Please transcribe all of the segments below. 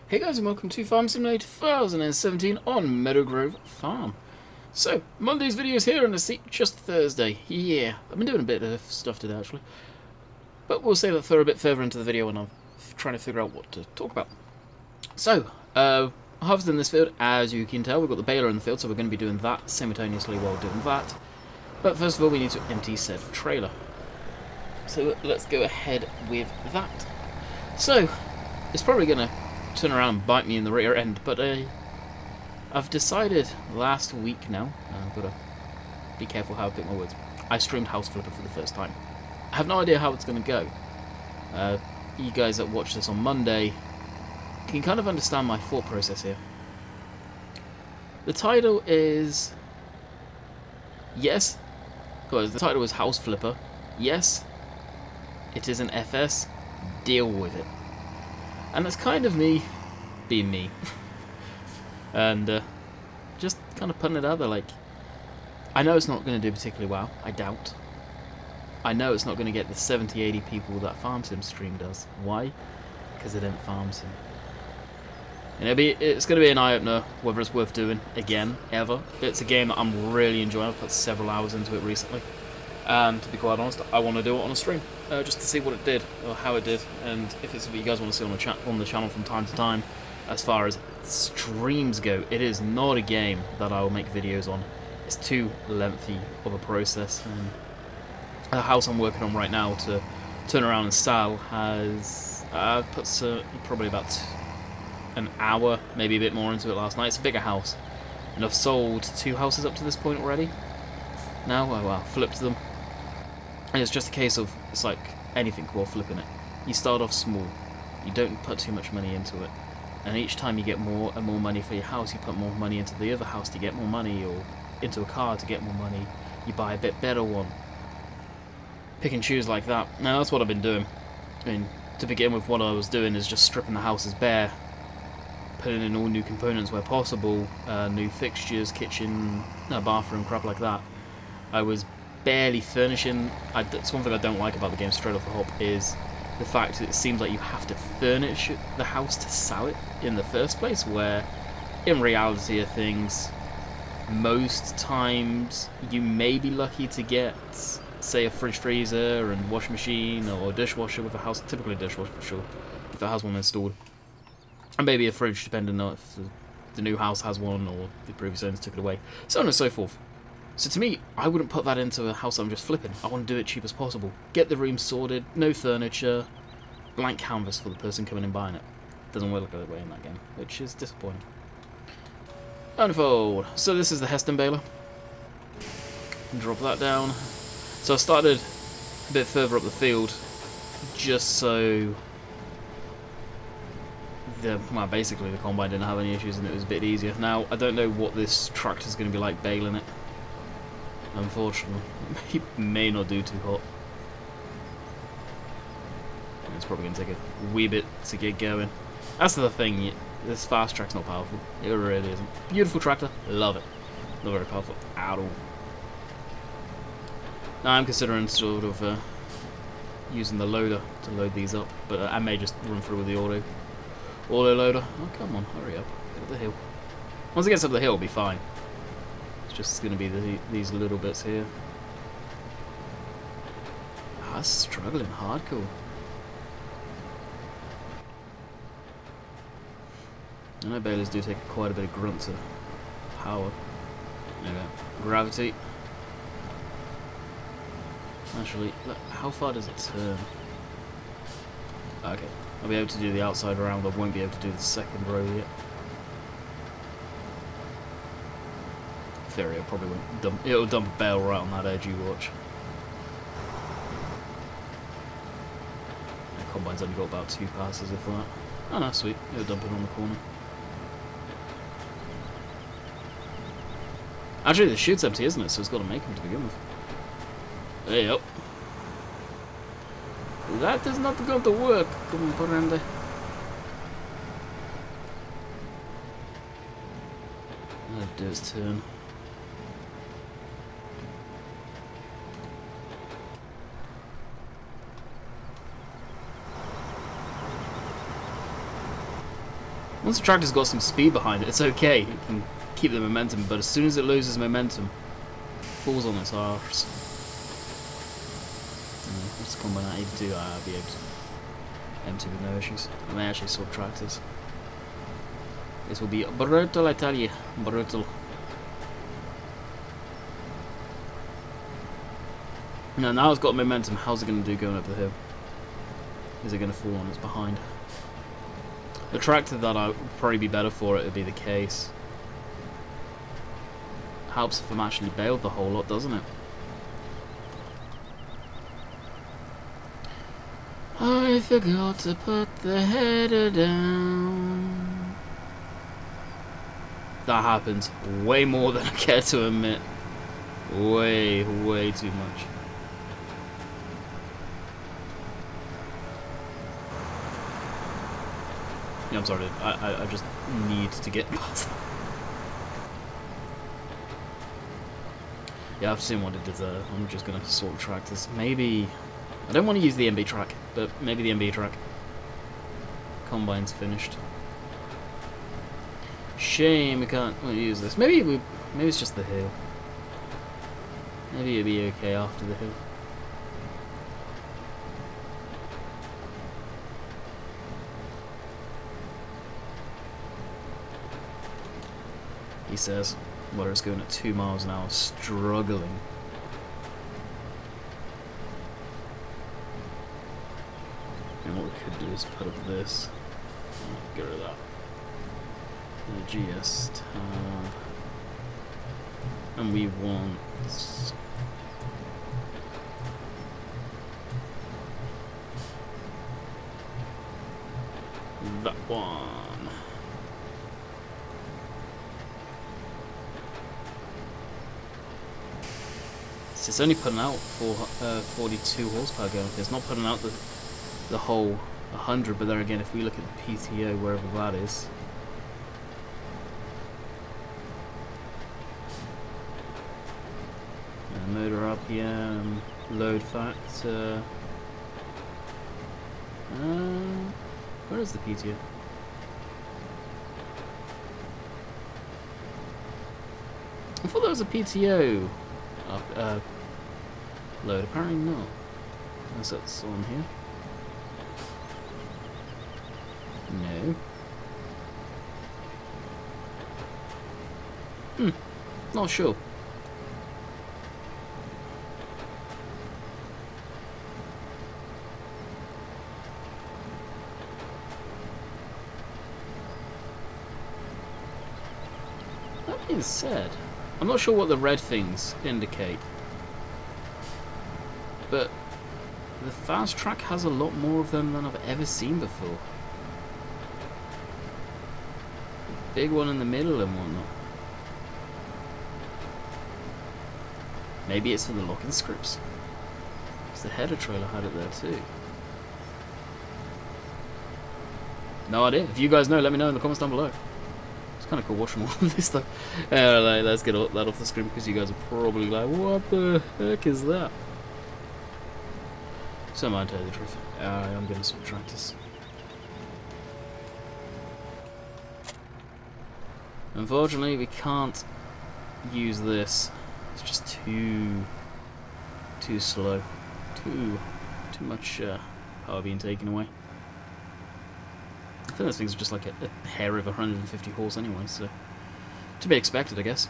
Hey guys and welcome to Farm Simulator 2017 on Meadowgrove Farm. So, Monday's video is here and it's just Thursday. Yeah, I've been doing a bit of stuff today actually. But we'll save that for a bit further into the video when I'm trying to figure out what to talk about. So, harvesting this field, as you can tell, we've got the baler in the field, so we're going to be doing that simultaneously while doing that. But first of all, we need to empty said trailer. So let's go ahead with that. So, it's probably going to turn around and bite me in the rear end, but I've decided last week now, I've got to be careful how I pick my words, I streamed House Flipper for the first time. I have no idea how it's going to go. You guys that watch this on Monday can kind of understand my thought process here. The title is, yes, well, the title is House Flipper, yes, it is an FS, deal with it. And that's kind of me being me. And just kind of putting it out there, like, I know it's not going to do particularly well, I doubt. I know it's not going to get the 70-80 people that Farm Sim stream does. Why? Because they don't Farm Sim. And it's going to be an eye-opener whether it's worth doing again, ever. It's a game that I'm really enjoying. I've put several hours into it recently. And to be quite honest, I want to do it on a stream, just to see what it did, or how it did, and if it's something you guys want to see on the channel from time to time. As far as streams go, it is not a game that I will make videos on. It's too lengthy of a process, and the house I'm working on right now to turn around and sell has put probably about an hour, maybe a bit more into it last night. It's a bigger house, and I've sold 2 houses up to this point already. Now, well, flipped them. And it's just a case of, it's like anything while flipping it. You start off small, you don't put too much money into it, and each time you get more and more money for your house, you put more money into the other house to get more money, or into a car to get more money, you buy a bit better one. Pick and choose like that. Now that's what I've been doing. I mean, to begin with, what I was doing is just stripping the houses bare, putting in all new components where possible, new fixtures, kitchen, bathroom, crap like that. I was barely furnishing. That's one thing I don't like about the game straight off the hop, is the fact that it seems like you have to furnish the house to sell it in the first place, where in reality of things, most times you may be lucky to get, say, a fridge, freezer and washing machine or a dishwasher with a house, typically a dishwasher for sure, if it has one installed, and maybe a fridge depending on if the new house has one or the previous owners took it away, so on and so forth. So to me, I wouldn't put that into a house I'm just flipping. I want to do it cheap as possible. Get the room sorted, no furniture, blank canvas for the person coming and buying it. Doesn't work that way in that game, which is disappointing. Unfold. So this is the Heston baler. Drop that down. So I started a bit further up the field, just so basically the combine didn't have any issues and it was a bit easier. Now, I don't know what this tractor's going to be like baling it. Unfortunately, it may not do too hot. It's probably going to take a wee bit to get going. That's the thing, this fast track's not powerful. It really isn't. Beautiful tractor, love it. Not very powerful at all. Now I'm considering sort of using the loader to load these up, but I may just run through with the auto loader. Oh, come on, hurry up. Get up the hill. Once it gets up the hill, it'll be fine. It's just going to be these little bits here. I'm struggling hardcore. I know balers do take quite a bit of grunt to power. There we go. Gravity. Actually, look, how far does it turn? Okay, I'll be able to do the outside round, I won't be able to do the second row yet. In theory, it probably won't dump. It'll dump a bale right on that edge, you watch. The combine's only got about 2 passes if that. Oh no, sweet. It'll dump it on the corner. Actually, the chute's empty, isn't it? So it's got to make them to begin with. Yep. That is not going to work, comprende. That'll do its turn. Once the tractor's got some speed behind it, it's okay. It can keep the momentum, but as soon as it loses momentum, it falls on its arse. What's the combine at 82? I'll be able to empty with no issues. I may actually swap tractors. This will be brutal, I tell you. Brutal. Now it's got momentum. How's it going to do going up the hill? Is it going to fall on its behind? The tractor that I would probably be better for it would be the Case. Helps if I'm actually bailed the whole lot, doesn't it? I forgot to put the header down. That happens way more than I care to admit. Way too much. Yeah, I'm sorry, I just need to get past that. Yeah, I've seen what it does there. I'm just gonna sort tractors. Maybe... I don't want to use the MB track, but maybe the MB track. Combine's finished. Shame we can't use this. Maybe it's just the hill. Maybe it'll be okay after the hill. He says, where it's going at 2 miles an hour, struggling. And what we could do is put up this. Get rid of that. The GS tab. And we want that one. It's only putting out 42 horsepower going. It's not putting out the whole 100, but there again, if we look at the PTO, wherever that is, motor RPM, load factor, where is the PTO? I thought there was a PTO load, apparently not. Unless that's on here. No. Not sure. That being said, I'm not sure what the red things indicate, but the fast track has a lot more of them than I've ever seen before. Big one in the middle and whatnot. Maybe it's for the locking scripts, because the header trailer had it there too. No idea. If you guys know, let me know in the comments down below. It's kind of cool watching all of this stuff. Let's get that off the screen, because you guys are probably like, what the heck is that? So I might tell you the truth. I'm going to subtract this. Unfortunately, we can't use this. It's just too slow. Too much power being taken away. I think this thing's just like a hair of 150 horse anyway, so to be expected, I guess.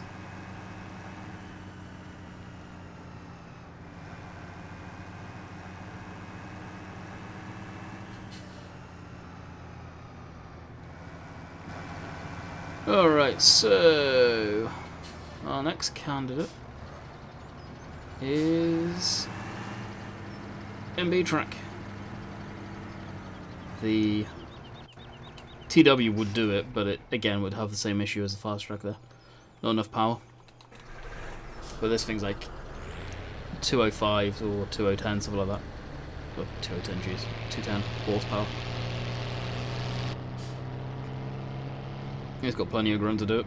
Alright, so our next candidate is MB track. The TW would do it, but it again would have the same issue as the fast track there. Not enough power. But this thing's like 205 or 2010, something like that. Well, 2010 Gs, 210 horsepower. It's got plenty of grunt to do it.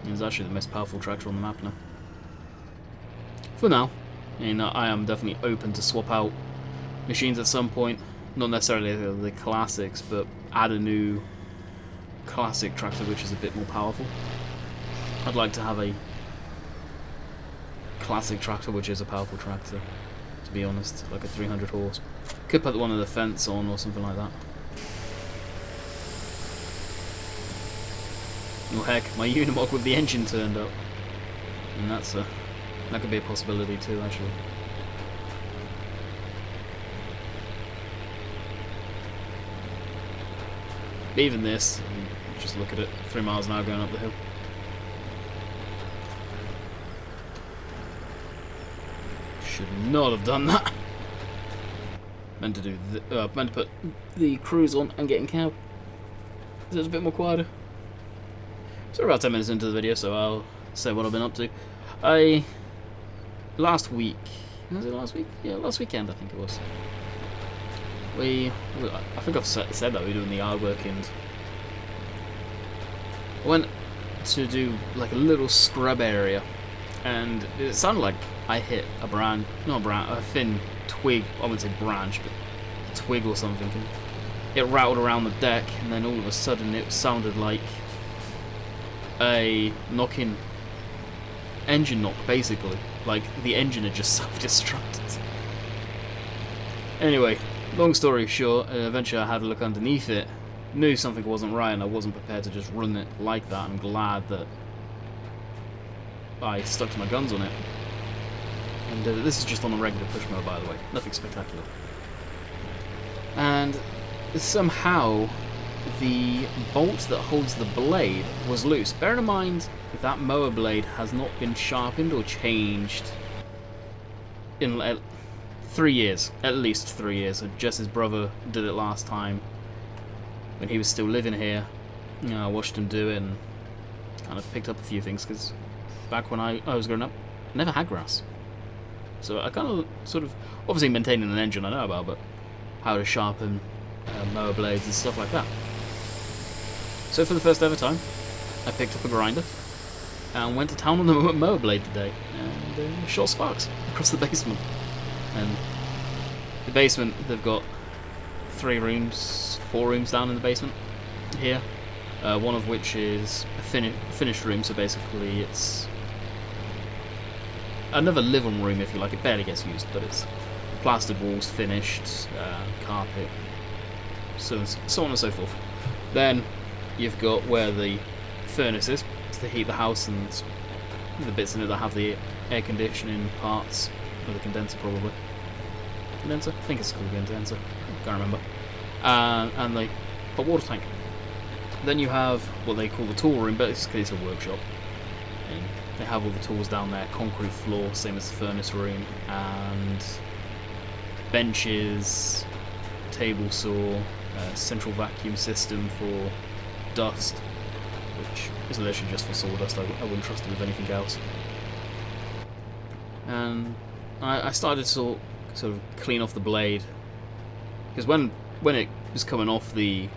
It's actually the most powerful tractor on the map now. For now. And I am definitely open to swap out machines at some point. Not necessarily the classics, but add a new classic tractor which is a bit more powerful. I'd like to have a classic tractor which is a powerful tractor, to be honest, like a 300 horse. Could put one of the fence on or something like that. Oh heck, my Unimog with the engine turned up. And that could be a possibility too, actually. Even this, just look at it, 3 miles an hour going up the hill. Should not have done that. Meant to put the cruise on and get in cab. So it's a bit more quieter. So we're about 10 minutes into the video, so I'll say what I've been up to. Last week, was it last week? Yeah, last weekend I think it was. I think I've said that we're doing the yard work, and I went to do like a little scrub area, and it sounded like I hit a thin twig. I wouldn't say branch, but a twig or something. And it rattled around the deck, and then all of a sudden it sounded like a knocking engine knock, basically. Like the engine had just self-destructed. Anyway, long story short, eventually I had a look underneath it, knew something wasn't right, and I wasn't prepared to just run it like that. I'm glad that I stuck to my guns on it. And this is just on a regular push mower, by the way, nothing spectacular. And somehow the bolt that holds the blade was loose. Bear in mind that mower blade has not been sharpened or changed in 3 years, at least 3 years. Jess's brother did it last time when he was still living here. You know, I watched him do it and kind of picked up a few things, because back when I was growing up, I never had grass. So I kind of sort of, obviously maintaining an engine I know about, but how to sharpen mower blades and stuff like that. So for the first ever time, I picked up a grinder and went to town on the mower blade today, and shot sparks across the basement. And the basement, they've got 4 rooms down in the basement here, one of which is a finished room, so basically it's another living room, if you like. It barely gets used, but it's plastered walls, finished, carpet, so on and so forth. Then you've got where the furnace is to heat the house, and the bits in it that have the air conditioning parts, or the condenser probably. Condenser? I think it's called a condenser. Can't remember. And the hot water tank. Then you have what they call the tool room, but basically it's a workshop. And they have all the tools down there, concrete floor, same as the furnace room, and benches, table saw, central vacuum system for dust, which is literally just for sawdust. I wouldn't trust it with anything else. And I started to sort of clean off the blade, because when it was coming off the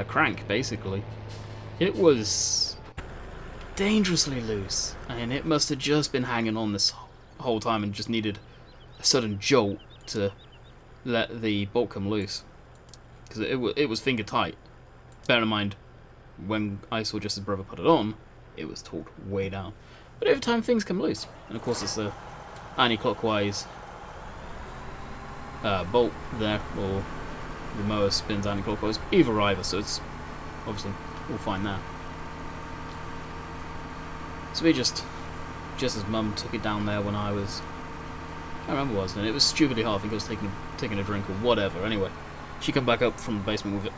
crank, basically, it was dangerously loose, and it must have just been hanging on this whole time and just needed a sudden jolt to let the bolt come loose, because it was finger tight. Bear in mind, when I saw Jess's brother put it on, it was taut way down. But every time things come loose, and of course it's a anti-clockwise bolt there, or the mower spins anti-clockwise, either, so it's obviously all fine there. So Jess's mum took it down there when I was, I can't remember what I was doing. It was stupidly hard. I think I was taking a drink or whatever. Anyway, she come back up from the basement with it,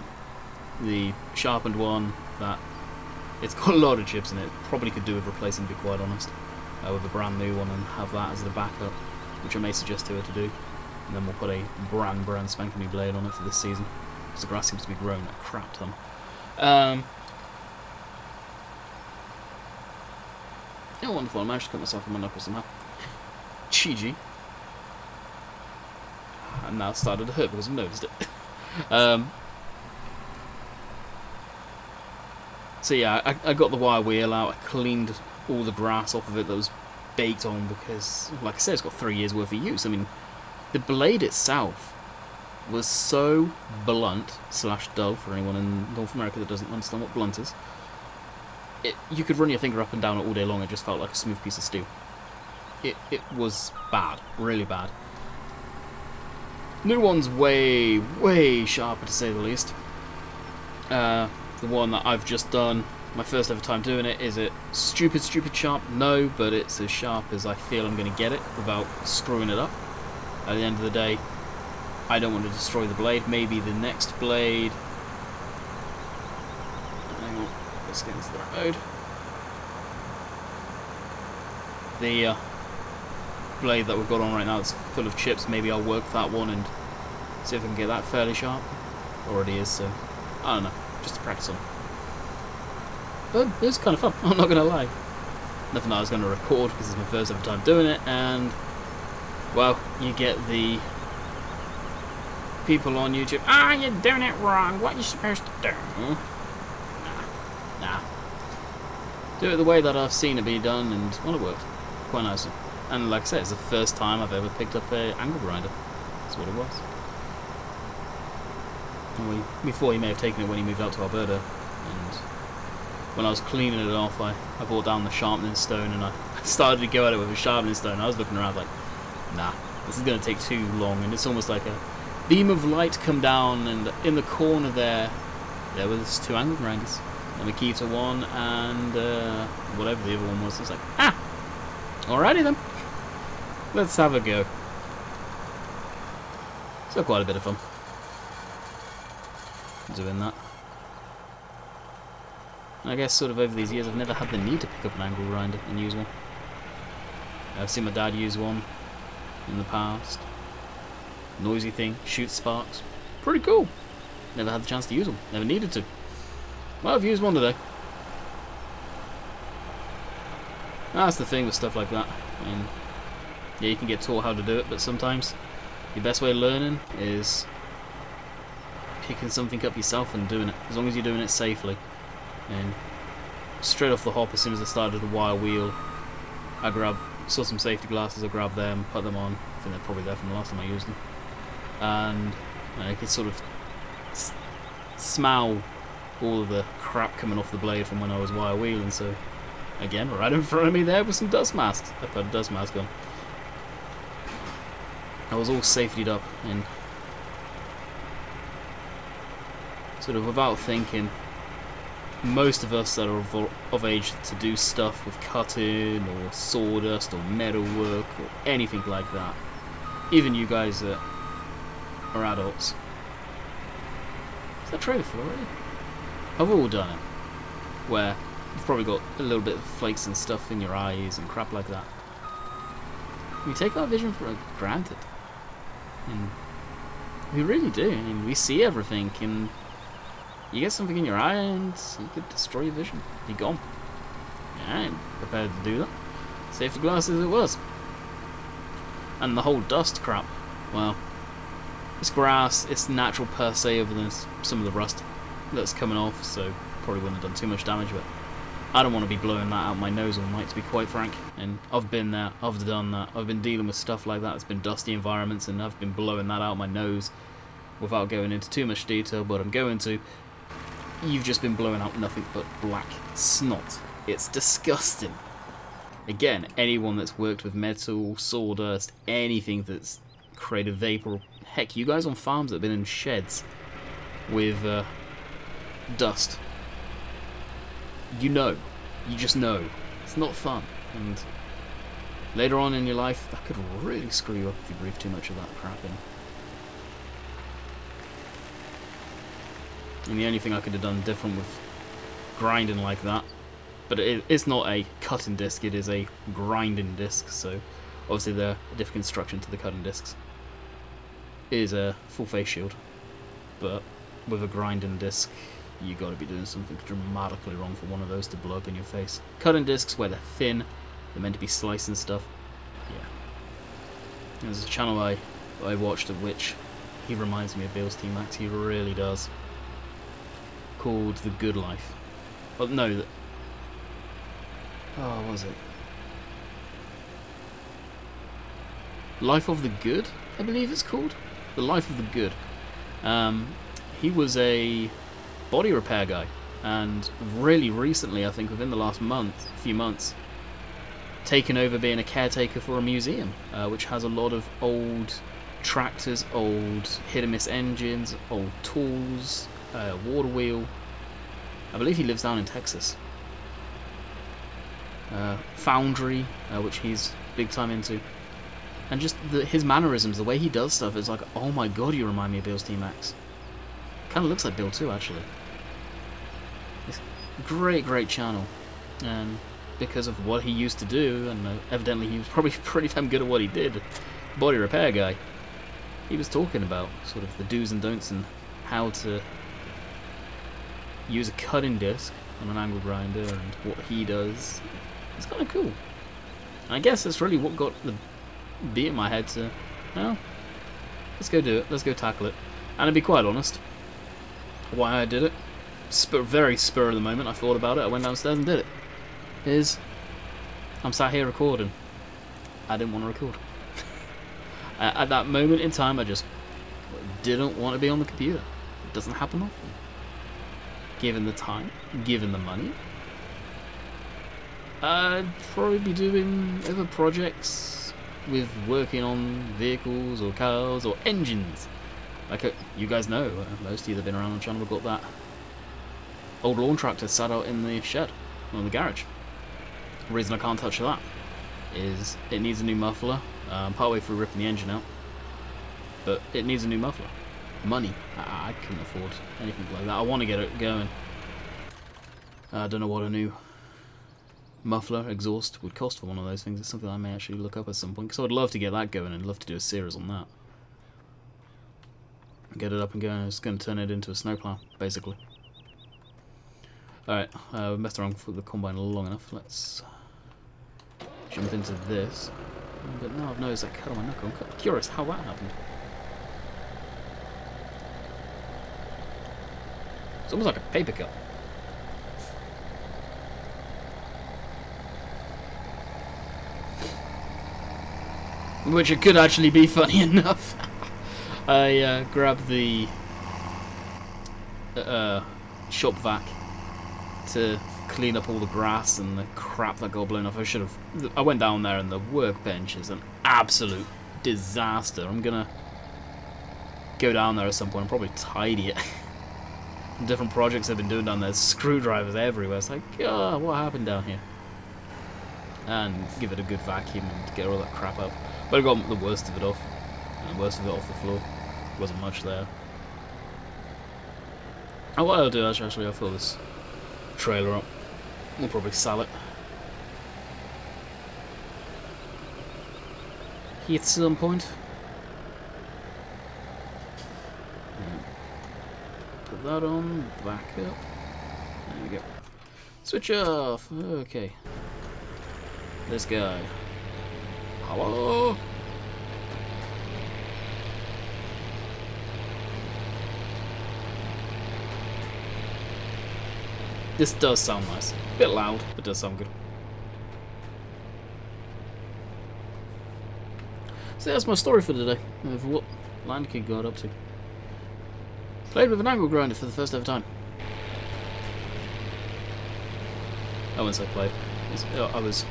the sharpened one that it's got a lot of chips in it. Probably could do with replacing, to be quite honest, with a brand new one, and have that as the backup, which I may suggest to her to do. And then we'll put a brand spanking new blade on it for this season, because the grass seems to be growing a crap ton. Yeah, wonderful. I managed to cut myself on my knuckles somehow. GG. And now it's started to hurt because I've noticed it. So yeah, I got the wire wheel out, I cleaned all the grass off of it that was baked on because, like I said, it's got 3 years worth of use. I mean, the blade itself was so blunt / dull for anyone in North America that doesn't understand what blunt is. You could run your finger up and down it all day long. It just felt like a smooth piece of steel. It was bad, really bad. New one's way sharper, to say the least. The one that I've just done, my first ever time doing it, is it stupid sharp? No, but it's as sharp as I feel I'm going to get it without screwing it up. At the end of the day, I don't want to destroy the blade. Maybe the next blade... Hang on, let's get into that mode. The blade that we've got on right now is full of chips. Maybe I'll work that one and see if I can get that fairly sharp. Already is, so I don't know, just to practice on. But it was kind of fun, I'm not going to lie. Nothing that I was going to record because it's my first ever time doing it, and well, you get the people on YouTube, you're doing it wrong, what are you supposed to do? Nah. Do it the way that I've seen it be done, and well, it worked quite nicely. And like I said, it's the first time I've ever picked up an angle grinder. That's what it was. And before he may have taken it when he moved out to Alberta, and when I was cleaning it off, I brought down the sharpening stone and I started to go at it with a sharpening stone. I was looking around like, nah, this is going to take too long, and it's almost like a beam of light come down, and in the corner there was 2 angle grinders. A Makita one and whatever the other one was. It's like, alrighty then, let's have a go. So quite a bit of fun doing that. I guess sort of over these years I've never had the need to pick up an angle grinder and use one. I've seen my dad use one in the past. Noisy thing, shoots sparks. Pretty cool. Never had the chance to use them. Never needed to. Well, I've used one today. That's the thing with stuff like that. I mean, yeah, you can get taught how to do it, but sometimes your best way of learning is picking something up yourself and doing it, as long as you're doing it safely. And straight off the hop, as soon as I started the wire wheel, I saw some safety glasses, I grabbed them, put them on. I think they're probably there from the last time I used them. And I could sort of smell all of the crap coming off the blade from when I was wire wheeling, so again, right in front of me there was some dust masks. I put a dust mask on. I was all safetied up, and sort of without thinking, most of us that are of age to do stuff with cutting or sawdust or metalwork or anything like that, even you guys that are adults, is that trailer full already? I've all done it, where you've probably got a little bit of flakes and stuff in your eyes and crap like that. We take our vision for granted, and we really do. I mean, we see everything, and you get something in your eye and you could destroy your vision. You're gone. Yeah, I ain't prepared to do that. Safety glasses it was. And the whole dust crap, well, it's grass, it's natural per se, other than some of the rust that's coming off, so probably wouldn't have done too much damage, but I don't want to be blowing that out my nose all night, to be quite frank. And I've been there, I've done that, I've been dealing with stuff like that. It's been dusty environments, and I've been blowing that out my nose without going into too much detail, but I'm going to. You've just been blowing out nothing but black snot. It's disgusting. Again, anyone that's worked with metal, sawdust, anything that's created vapor, heck, you guys on farms that have been in sheds with dust, you know, you just know, it's not fun, and later on in your life, that could really screw you up if you breathe too much of that crap in. And the only thing I could have done different with grinding like that, but it's not a cutting disc, it is a grinding disc, so obviously they're a different construction to the cutting discs. It is a full face shield, but with a grinding disc, you got to be doing something dramatically wrong for one of those to blow up in your face. Cutting discs, where they're thin, they're meant to be slicing stuff. Yeah. There's a channel I watched of which he reminds me of Bill's T-Max, he really does. Called The Good Life. Well, no, what was it? Life of the Good, I believe it's called. The Life of the Good. He was a body repair guy, and really recently, I think within the last few months, taken over being a caretaker for a museum, which has a lot of old tractors, old hit-and-miss engines, old tools, water wheel. I believe he lives down in Texas. Foundry, which he's big time into. And just his mannerisms, the way he does stuff, is like, oh my god, you remind me of Bill's T-Max. Kind of looks like Bill too, actually. It's a great, great channel. And because of what he used to do, and evidently he was probably pretty damn good at what he did, body repair guy. He was talking about sort of the do's and don'ts and how to use a cutting disc on an angle grinder and what he does. It's kind of cool. And I guess that's really what got the beat in my head to, well, let's go do it, let's go tackle it. And to be quite honest, why I did it, very spur of the moment, I thought about it, I went downstairs and did it, is I'm sat here recording. I didn't want to record. At that moment in time, I just didn't want to be on the computer. It doesn't happen often. Given the time, given the money, I'd probably be doing other projects with working on vehicles or cars or engines. Like you guys know, most of you that have been around on the channel have got that old lawn tractor sat out in the shed, or in the garage. The reason I can't touch that is it needs a new muffler. I'm partway through ripping the engine out, but it needs a new muffler. Money. I couldn't afford anything like that. I want to get it going. I don't know what a new muffler exhaust would cost for one of those things. It's something I may actually look up at some point, because I would love to get that going and love to do a series on that. Get it up and going. It's going to turn it into a snowplow, basically. Alright, we've messed around with the combine long enough. Let's jump into this. But now I've noticed that cut on my knuckle. I'm curious how that happened. It's almost like a paper cut. Which it could actually be, funny enough. I grabbed the shop vac to clean up all the grass and the crap that got blown off. I went down there and the workbench is an absolute disaster. I'm gonna go down there at some point and probably tidy it. Different projects I've been doing down there, screwdrivers everywhere. It's like, oh, what happened down here? And give it a good vacuum and get all that crap up. But I got the worst of it off. And the worst of it off the floor. Wasn't much there. And what I'll do is actually I'll fill this trailer up. We'll probably sell it. Here at some point. Put that on, back up. There we go. Switch off. Okay. This guy. Hello. This does sound nice. A bit loud, but does sound good. So that's my story for today, of what Landkid got up to. Played with an angle grinder for the first ever time. I wouldn't say played. I was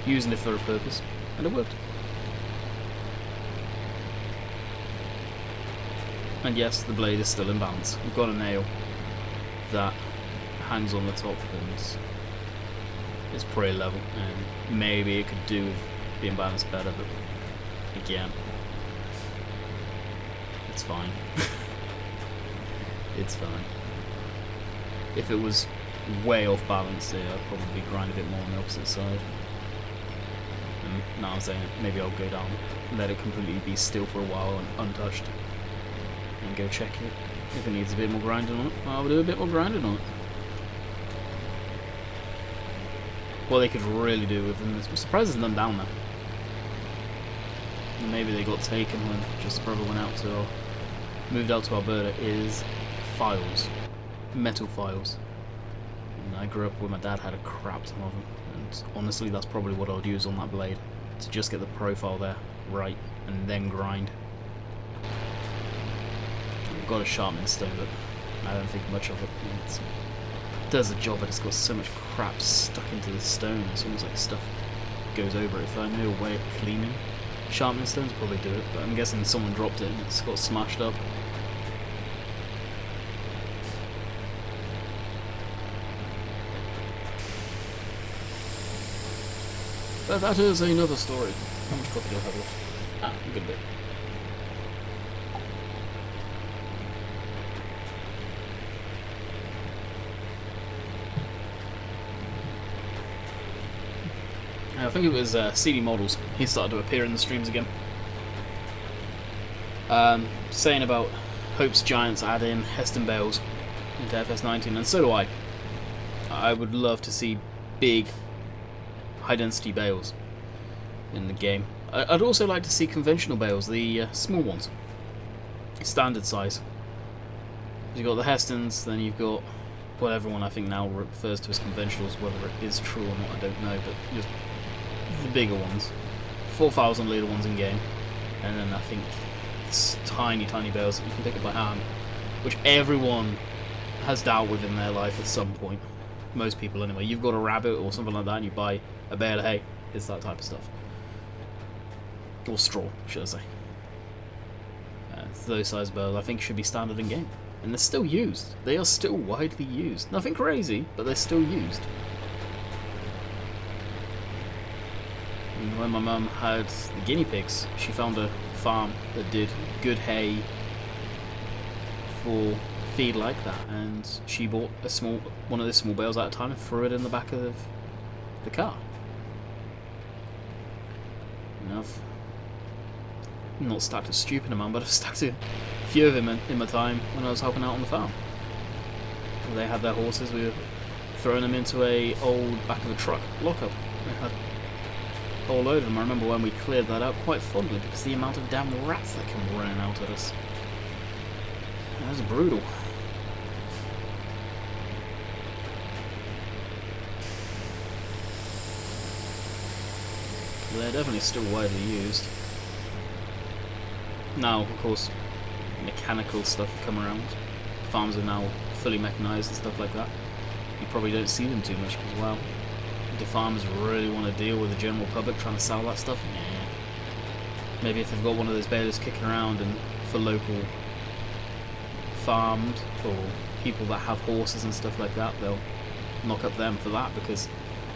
using it for a purpose, and it worked. And yes, the blade is still in balance. We've got a nail that hangs on the top and it's pretty level, and maybe it could do with being balanced better, but again, it's fine. It's fine. If it was way off balance, I'd probably grind a bit more on the opposite side. And now I'm saying maybe I'll go down, let it completely be still for a while and untouched, and go check it. If it needs a bit more grinding on it, I'll do a bit more grinding on it. What they could really do with them is, I'm surprised there's none down there. Maybe they got taken when just brother went out to, moved out to Alberta, is files. Metal files. And I grew up where my dad had a crap ton of them, and honestly that's probably what I would use on that blade, to just get the profile there, right and then grind. I've got a sharpening stone, but I don't think much of it. It does the job, but it's got so much crap stuck into the stone. It's almost like stuff goes over it. If I knew a way of cleaning sharpening stones, I'd probably do it, but I'm guessing someone dropped it and it's got smashed up. But that is another story. How much coffee do I have left? Ah, a good bit. I think it was CD Models. He started to appear in the streams again. Saying about Hope's Giants add in Heston Bales into FS19, and so do I. I would love to see big, high-density bales in the game. I'd also like to see conventional bales, the small ones, standard size. You've got the Hestons, then you've got what everyone I think now refers to as conventionals. Whether it is true or not, I don't know, but just the bigger ones, 4,000 litre ones in game, and then I think it's tiny bales that you can pick up by hand, which everyone has dealt with in their life at some point. Most people anyway. You've got a rabbit or something like that and you buy a bale of hay. It's that type of stuff. Or straw, should I say. Those size bales I think should be standard in game. And they're still used. They are still widely used. Nothing crazy, but they're still used. And when my mum had the guinea pigs, she found a farm that did good hay for feed like that, and she bought one of those small bales at a time and threw it in the back of the car. And I've not stacked a stupid amount, but I've stacked a few of them in my time when I was helping out on the farm. They had their horses, we were throwing them into a old back of a truck lockup. They had a whole load of them. I remember when we cleared that out quite fondly because the amount of damn rats that come running out at us. That was brutal. They're definitely still widely used. Now, of course, mechanical stuff have come around. Farms are now fully mechanised and stuff like that. You probably don't see them too much as well. Do farmers really want to deal with the general public trying to sell that stuff? Yeah. Maybe if they've got one of those balers kicking around and for local farmed or people that have horses and stuff like that, they'll knock up them for that, because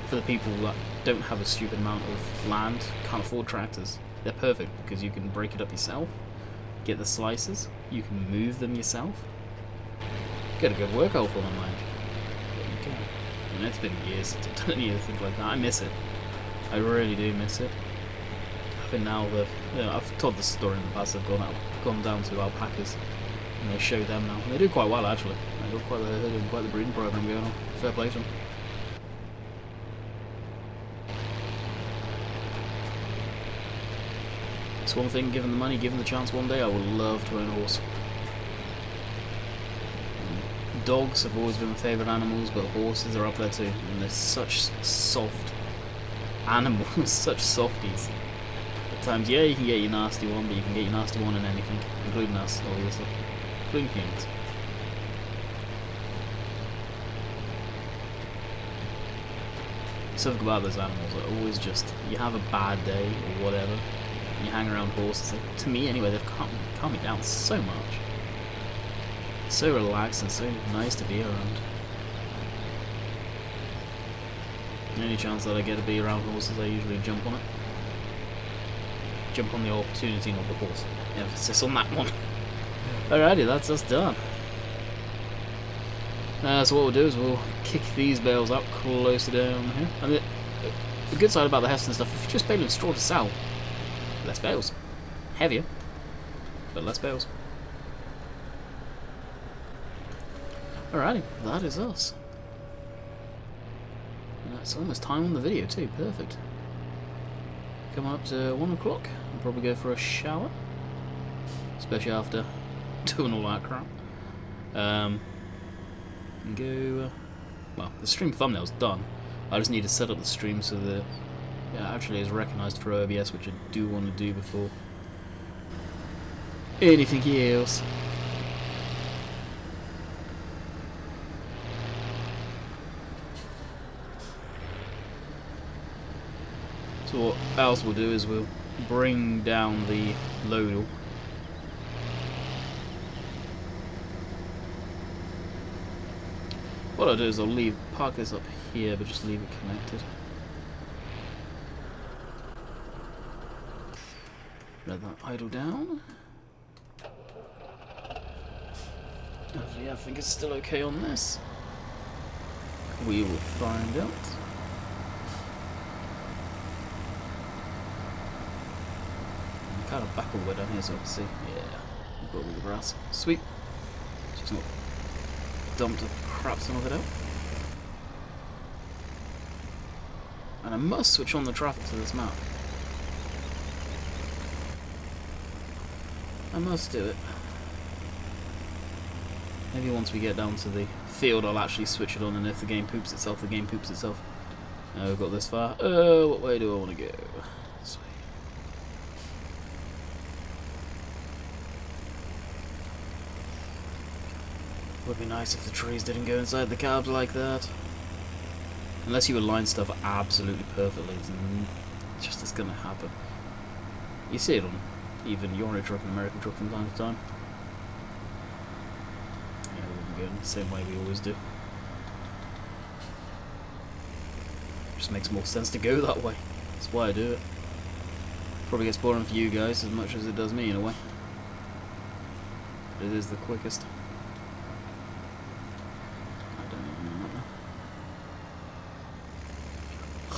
for the people that don't have a stupid amount of land, can't afford tractors, they're perfect because you can break it up yourself, get the slices, you can move them yourself, get a good workout for them, mind. But you can. And it's been years since I've done anything like that. I miss it. I really do miss it. I think now that, you know, I've told this story in the past, I've gone down to alpacas and they show them now. And they do quite well actually. They're doing quite the breeding program going on. Fair play to them. It's one thing, given the money, given the chance one day, I would love to own a horse. Dogs have always been my favourite animals, but horses are up there too. And they're such soft animals, such softies. At times, yeah, you can get your nasty one, but you can get your nasty one in anything, including us, obviously. Including humans. Something about those animals are always just, you have a bad day or whatever, and you hang around horses. Like, to me anyway, they've calmed me down so much. So relaxed and so nice to be around. Any chance that I get to be around horses, I usually jump on it. Jump on the opportunity, not the horse. Emphasis on that one. Alrighty, that's us done. So what we'll do is we'll kick these bales up closer down here. And the good side about the Heston stuff, if you're just baling straw to sell, less bales. Heavier, but less bales. Alrighty, that is us. And that's almost time on the video too, perfect. Come up to 1 o'clock, I'll probably go for a shower. Especially after doing all that crap. And go, well, the stream thumbnail's done. I just need to set up the stream so the Yeah, actually is recognised for OBS, which I do want to do before anything else. So what else we'll do is we'll bring down the load. What I'll do is I'll park this up here, but just leave it connected. Let that idle down. Hopefully I think it's still okay on this. We will find out. I'm kind of back all the way down here so I can see. Yeah, we've got all the grass. Sweet. Just not dumped a crap ton of it out. And I must switch on the traffic to this map. I must do it. Maybe once we get down to the field I'll actually switch it on, and if the game poops itself, the game poops itself. We've got this far. What way do I want to go? This way. Would be nice if the trees didn't go inside the cabs like that. Unless you align stuff absolutely perfectly, then it's just it's gonna happen. You see it on even Euro Truck and American Truck from time to time. Yeah, we'll go in the same way we always do. Just makes more sense to go that way. That's why I do it. Probably gets boring for you guys as much as it does me in a way. But it is the quickest.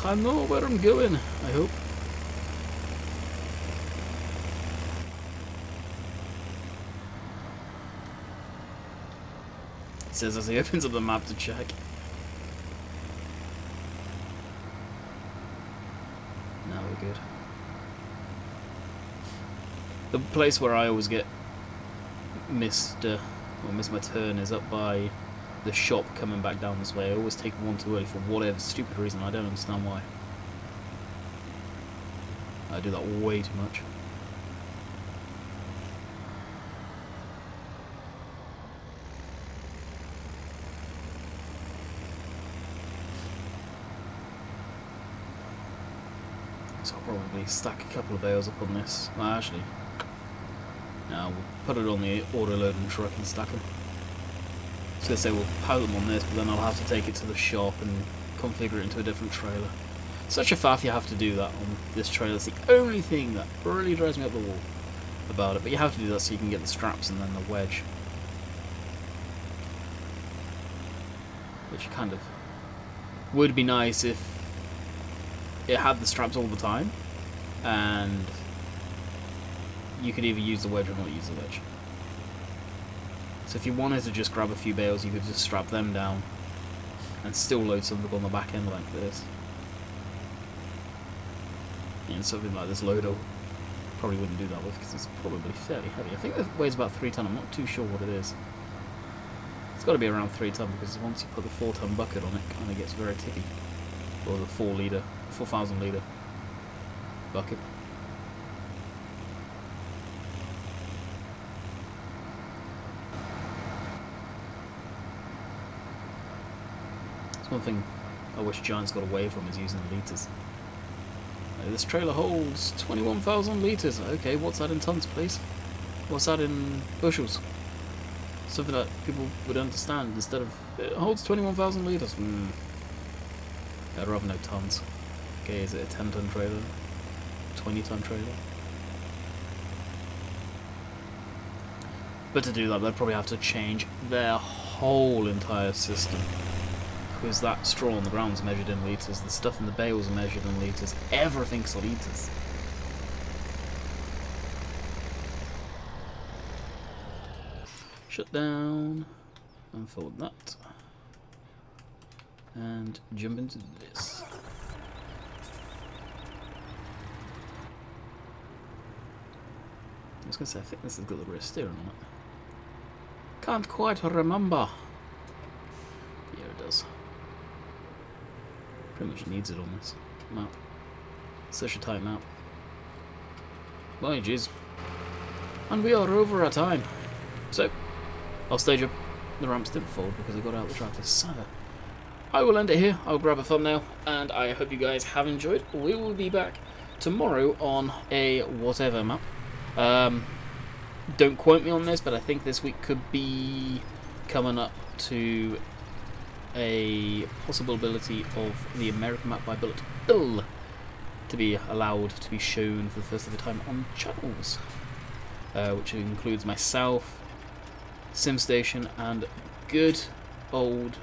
I know where I'm going, I hope. It says as he opens up the map to check. Now we're good. The place where I always get miss my turn is up by the shop coming back down this way. I always take one too early for whatever stupid reason. I don't understand why. I do that way too much. So I'll probably stack a couple of bales up on this. Well, actually, no, we'll put it on the auto-loading truck and stack them. I was going to say we'll pile them on this, but then I'll have to take it to the shop and configure it into a different trailer. Such a faff you have to do that on this trailer. It's the only thing that really drives me up the wall about it. But you have to do that so you can get the straps and then the wedge. Which kind of would be nice if it had the straps all the time. And you could either use the wedge or not use the wedge. So if you wanted to just grab a few bales, you could just strap them down and still load something on the back end like this. And something like this loader probably wouldn't do that with because it's probably fairly heavy. I think it weighs about 3 ton. I'm not too sure what it is. It's got to be around 3 ton because once you put the 4 ton bucket on it, it kind of gets very tippy. Or the 4,000 litre bucket. One thing I wish Giants got away from is using litres. This trailer holds 21,000 litres. Okay, what's that in tons, please? What's that in bushels? Something that people would understand instead of it holds 21,000 litres. I'd rather know tons. Okay, is it a 10-ton trailer? 20-ton trailer? But to do that, they'd probably have to change their whole entire system. Because that straw on the ground is measured in litres, the stuff in the bales are measured in litres, everything's litres. Shut down, unfold that, and jump into this. I was going to say, I think this has got the rear steering on it. Can't quite remember. Yeah, it does. Pretty much needs it on this map. Such a tight map. My jeez. And we are over our time. So, I'll stage up. The ramps didn't fall because I got out the track this Saturday. I will end it here. I'll grab a thumbnail, and I hope you guys have enjoyed. We will be back tomorrow on a whatever map. Don't quote me on this, but I think this week could be coming up to a possibility of the American map by Bullet Bill to be allowed to be shown for the first of the time on channels, which includes myself, SimStation, and good old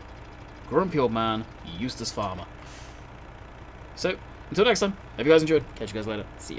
grumpy old man Eustace Farmer. So, until next time, hope you guys enjoyed. Catch you guys later. See ya.